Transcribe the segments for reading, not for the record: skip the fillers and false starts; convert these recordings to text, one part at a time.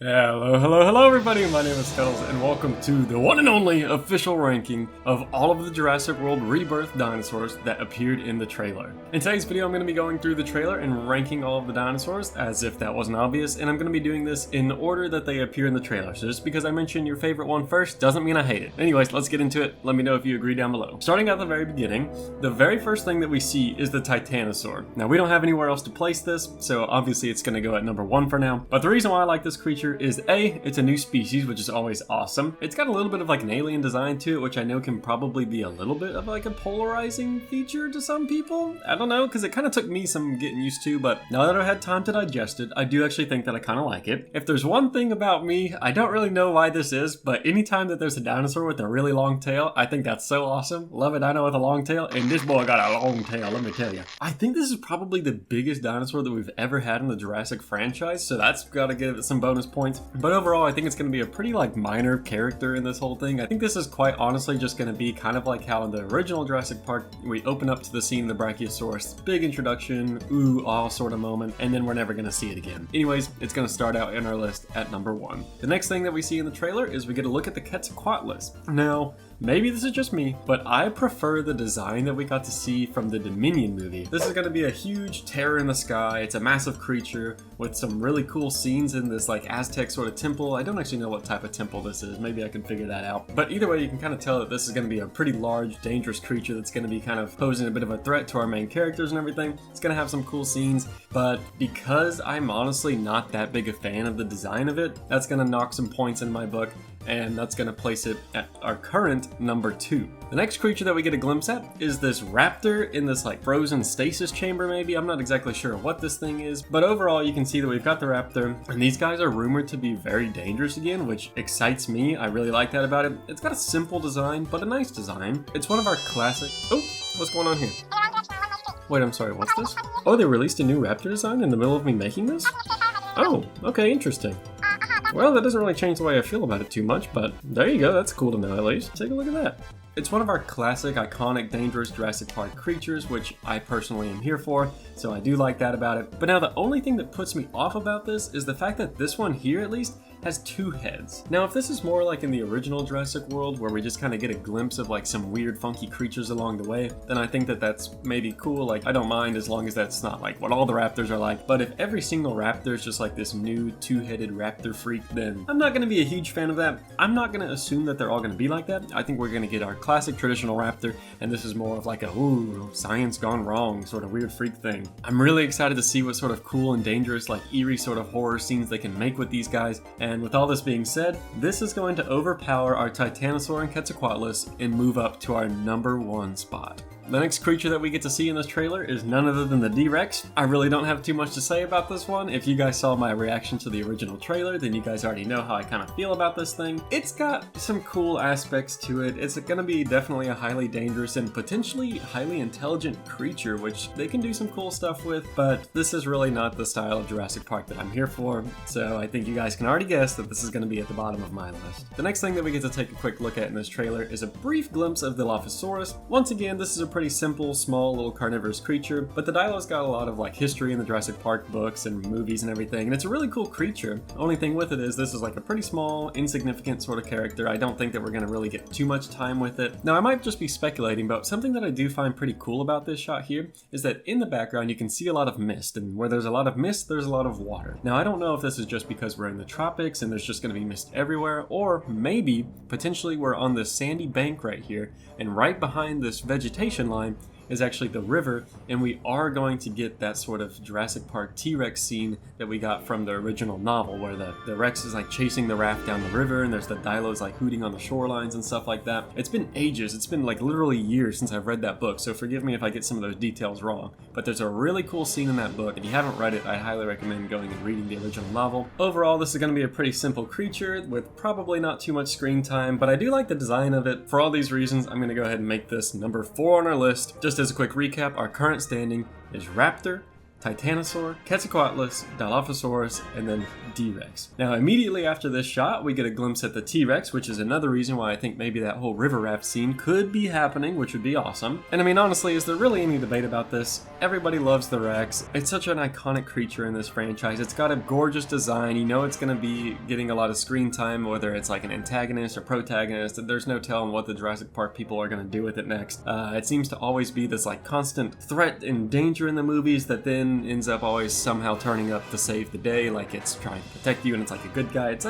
Hello everybody, my name is Scuttles and welcome to the one and only official ranking of all of the Jurassic World Rebirth dinosaurs that appeared in the trailer. In today's video I'm going to be going through the trailer and ranking all of the dinosaurs as if that wasn't obvious, and I'm going to be doing this in order that they appear in the trailer, so just because I mentioned your favorite one first doesn't mean I hate it. Anyways, let's get into it. Let me know if you agree down below. Starting at the very beginning, the very first thing that we see is the Titanosaur. Now we don't have anywhere else to place this, so obviously it's going to go at number 1 for now, but the reason why I like this creature is A, it's a new species, which is always awesome. It's got a little bit of like an alien design to it, which I know can probably be a little bit of like a polarizing feature to some people. I don't know, because it kind of took me some getting used to, but now that I've had time to digest it, I do actually think that I kind of like it. If there's one thing about me, I don't really know why this is, but anytime that there's a dinosaur with a really long tail, I think that's so awesome. Love a dino with a long tail, and this boy got a long tail, let me tell you. I think this is probably the biggest dinosaur that we've ever had in the Jurassic franchise, so that's got to give it some bonus points. But overall, I think it's going to be a pretty like minor character in this whole thing. I think this is quite honestly just going to be kind of like how in the original Jurassic Park, we open up to the scene of the Brachiosaurus, big introduction, ooh, awe sort of moment, and then we're never going to see it again. Anyways, it's going to start out in our list at number 1. The next thing that we see in the trailer is we get a look at the Quetzalcoatlus. Now, maybe this is just me, but I prefer the design that we got to see from the Dominion movie. This is going to be a huge terror in the sky. It's a massive creature with some really cool scenes in this like Aztec sort of temple. I don't actually know what type of temple this is. Maybe I can figure that out. But either way, you can kind of tell that this is going to be a pretty large, dangerous creature that's going to be kind of posing a bit of a threat to our main characters and everything. It's going to have some cool scenes, but because I'm honestly not that big a fan of the design of it, that's going to knock some points in my book, and that's going to place it at our current number 2. The next creature that we get a glimpse at is this raptor in this like frozen stasis chamber maybe. I'm not exactly sure what this thing is, but overall you can see that we've got the raptor, and these guys are rumored to be very dangerous again, which excites me. I really like that about it. It's got a simple design, but a nice design. It's one of our classic... Oh, what's going on here? Wait, I'm sorry, what's this? Oh, they released a new raptor design in the middle of me making this? Oh, okay, interesting. Well, that doesn't really change the way I feel about it too much, but there you go, that's cool to know at least. Take a look at that. It's one of our classic, iconic, dangerous Jurassic Park creatures, which I personally am here for, so I do like that about it. But now the only thing that puts me off about this is the fact that this one here, at least, has 2 heads. Now, if this is more like in the original Jurassic World, where we just kind of get a glimpse of like some weird, funky creatures along the way, then I think that that's maybe cool. Like, I don't mind as long as that's not like what all the raptors are like. But if every single raptor is just like this new 2-headed raptor freak, then I'm not going to be a huge fan of that. I'm not going to assume that they're all going to be like that. I think we're going to get our classic traditional raptor, and this is more of like a, ooh, science gone wrong sort of weird freak thing. I'm really excited to see what sort of cool and dangerous, like eerie sort of horror scenes they can make with these guys. And with all this being said, this is going to overpower our Titanosaur and Quetzalcoatlus and move up to our number 1 spot. The next creature that we get to see in this trailer is none other than the Drex. I really don't have too much to say about this one. If you guys saw my reaction to the original trailer, then you guys already know how I kind of feel about this thing. It's got some cool aspects to it. It's going to be definitely a highly dangerous and potentially highly intelligent creature, which they can do some cool stuff with, but this is really not the style of Jurassic Park that I'm here for, so I think you guys can already guess that this is going to be at the bottom of my list. The next thing that we get to take a quick look at in this trailer is a brief glimpse of Dilophosaurus. Once again, this is a pretty simple, small, little carnivorous creature, but the Dilo's got a lot of like history in the Jurassic Park books and movies and everything, and it's a really cool creature. Only thing with it is this is like a pretty small, insignificant sort of character. I don't think that we're going to really get too much time with it. Now, I might just be speculating, but something that I do find pretty cool about this shot here is that in the background you can see a lot of mist, and where there's a lot of mist, there's a lot of water. Now, I don't know if this is just because we're in the tropics and there's just going to be mist everywhere, or maybe, potentially, we're on this sandy bank right here, and right behind this vegetation line is actually the river, and we are going to get that sort of Jurassic Park T-Rex scene that we got from the original novel, where the Rex is like chasing the raft down the river, and there's the Dilos like hooting on the shorelines and stuff like that. It's been ages, it's been like literally years since I've read that book, so forgive me if I get some of those details wrong, but there's a really cool scene in that book. If you haven't read it, I highly recommend going and reading the original novel. Overall, this is going to be a pretty simple creature with probably not too much screen time, but I do like the design of it. For all these reasons, I'm going to go ahead and make this number 4 on our list. Just as a quick recap, our current standing is Raptor, Titanosaur, Quetzalcoatlus, Dilophosaurus, and then Drex. Now, immediately after this shot, we get a glimpse at the T-Rex, which is another reason why I think maybe that whole river raft scene could be happening, which would be awesome. And I mean, honestly, is there really any debate about this? Everybody loves the Rex. It's such an iconic creature in this franchise. It's got a gorgeous design. You know it's going to be getting a lot of screen time, whether it's like an antagonist or protagonist. There's no telling what the Jurassic Park people are going to do with it next. It seems to always be this like constant threat and danger in the movies that then ends up always somehow turning up to save the day, like it's trying to protect you and it's like a good guy. It's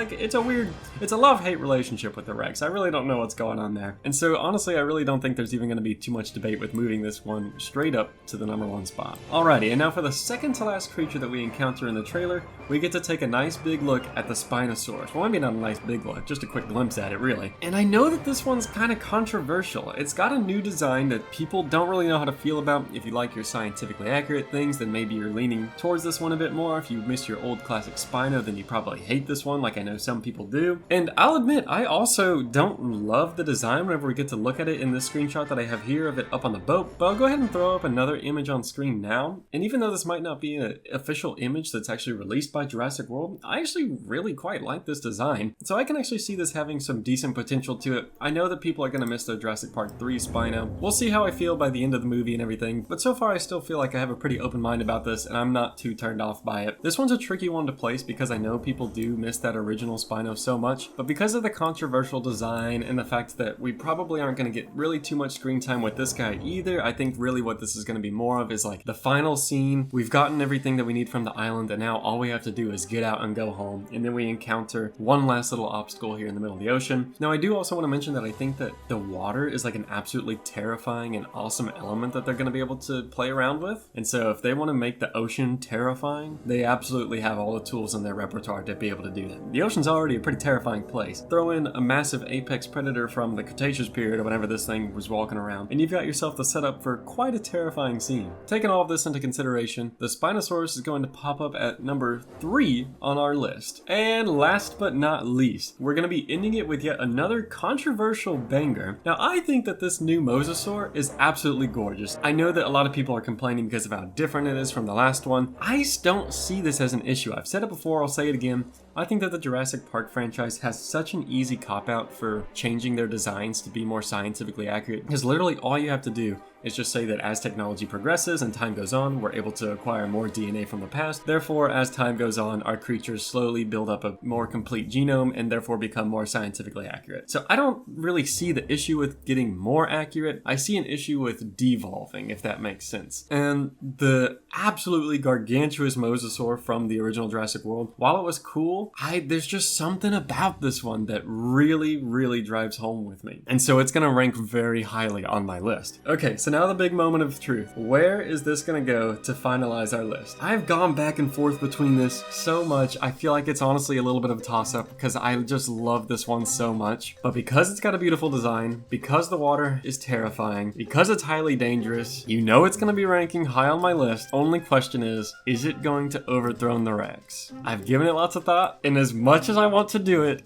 a love-hate relationship with the Rex. I really don't know what's going on there. And so honestly, I really don't think there's even going to be too much debate with moving this one straight up to the #1 spot. Alrighty, and now for the second to last creature that we encounter in the trailer, we get to take a nice big look at the Spinosaurus. Well, maybe not a nice big look, just a quick glimpse at it, really. And I know that this one's kind of controversial. It's got a new design that people don't really know how to feel about. If you like your scientifically accurate things, then maybe you're leaning towards this one a bit more. If you miss your old classic Spino, then you probably hate this one, like I know some people do. And I'll admit, I also don't love the design whenever we get to look at it in this screenshot that I have here of it up on the boat, but I'll go ahead and throw up another image on screen now. And even though this might not be an official image that's actually released by Jurassic World, I actually really quite like this design. So I can actually see this having some decent potential to it. I know that people are going to miss their Jurassic Park 3 Spino. We'll see how I feel by the end of the movie and everything, but so far I still feel like I have a pretty open mind about this and I'm not too turned off by it. This one's a tricky one to place because I know people do miss that original Spino so much, but because of the controversial design and the fact that we probably aren't going to get really too much screen time with this guy either, I think really what this is going to be more of is like the final scene. We've gotten everything that we need from the island and now all we have to do is get out and go home, and then we encounter one last little obstacle here in the middle of the ocean. Now I do also want to mention that I think that the water is like an absolutely terrifying and awesome element that they're going to be able to play around with, and so if they want to make the ocean terrifying, they absolutely have all the tools in their repertoire to be able to do that. The ocean's already a pretty terrifying place. Throw in a massive apex predator from the Cretaceous period or whenever this thing was walking around, and you've got yourself the setup for quite a terrifying scene. Taking all of this into consideration, the Spinosaurus is going to pop up at number 3 on our list. And last but not least, we're going to be ending it with yet another controversial banger. Now I think that this new Mosasaur is absolutely gorgeous. I know that a lot of people are complaining because of how different it is from the last one. I don't see this as an issue. I've said it before, I'll say it again. I think that the Jurassic Park franchise has such an easy cop-out for changing their designs to be more scientifically accurate, because literally all you have to do is just say that as technology progresses and time goes on, we're able to acquire more DNA from the past. Therefore, as time goes on, our creatures slowly build up a more complete genome and therefore become more scientifically accurate. So I don't really see the issue with getting more accurate. I see an issue with devolving, if that makes sense. And the absolutely gargantuous Mosasaur from the original Jurassic World, while it was cool, there's just something about this one that really, really drives home with me. And so it's gonna rank very highly on my list. Okay, so now the big moment of truth. Where is this gonna go to finalize our list? I've gone back and forth between this so much. I feel like it's honestly a little bit of a toss-up because I just love this one so much. But because it's got a beautiful design, because the water is terrifying, because it's highly dangerous, you know it's gonna be ranking high on my list. Only question is it going to overthrow the Rex? I've given it lots of thought, and as much as I want to do it,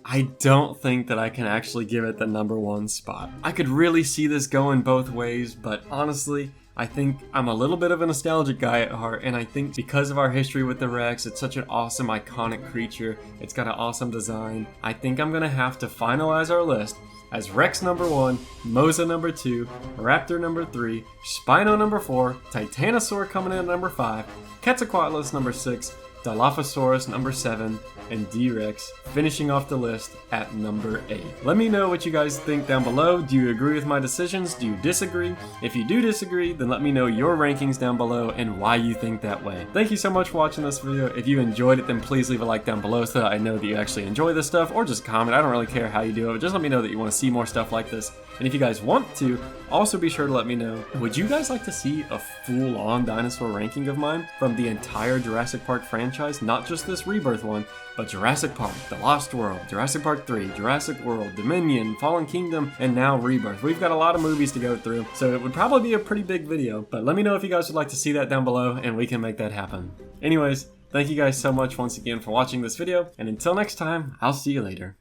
I don't think that I can actually give it the #1 spot. I could really see this going both ways, but honestly, I think I'm a little bit of a nostalgic guy at heart, and I think because of our history with the Rex, it's such an awesome, iconic creature. It's got an awesome design. I think I'm gonna have to finalize our list as Rex #1, Mosa #2, Raptor #3, Spino #4, Titanosaur coming in at #5, Quetzalcoatlus #6, Dilophosaurus #7, and Drex finishing off the list at #8. Let me know what you guys think down below. Do you agree with my decisions? Do you disagree? If you do disagree, then let me know your rankings down below and why you think that way. Thank you so much for watching this video. If you enjoyed it, then please leave a like down below so that I know that you actually enjoy this stuff, or just comment. I don't really care how you do it, but just let me know that you want to see more stuff like this. And if you guys want to, also be sure to let me know, would you guys like to see a full-on dinosaur ranking of mine from the entire Jurassic Park franchise? Not just this Rebirth one, but Jurassic Park, The Lost World, Jurassic Park 3, Jurassic World, Dominion, Fallen Kingdom, and now Rebirth. We've got a lot of movies to go through, so it would probably be a pretty big video, but let me know if you guys would like to see that down below, and we can make that happen. Anyways, thank you guys so much once again for watching this video, and until next time, I'll see you later.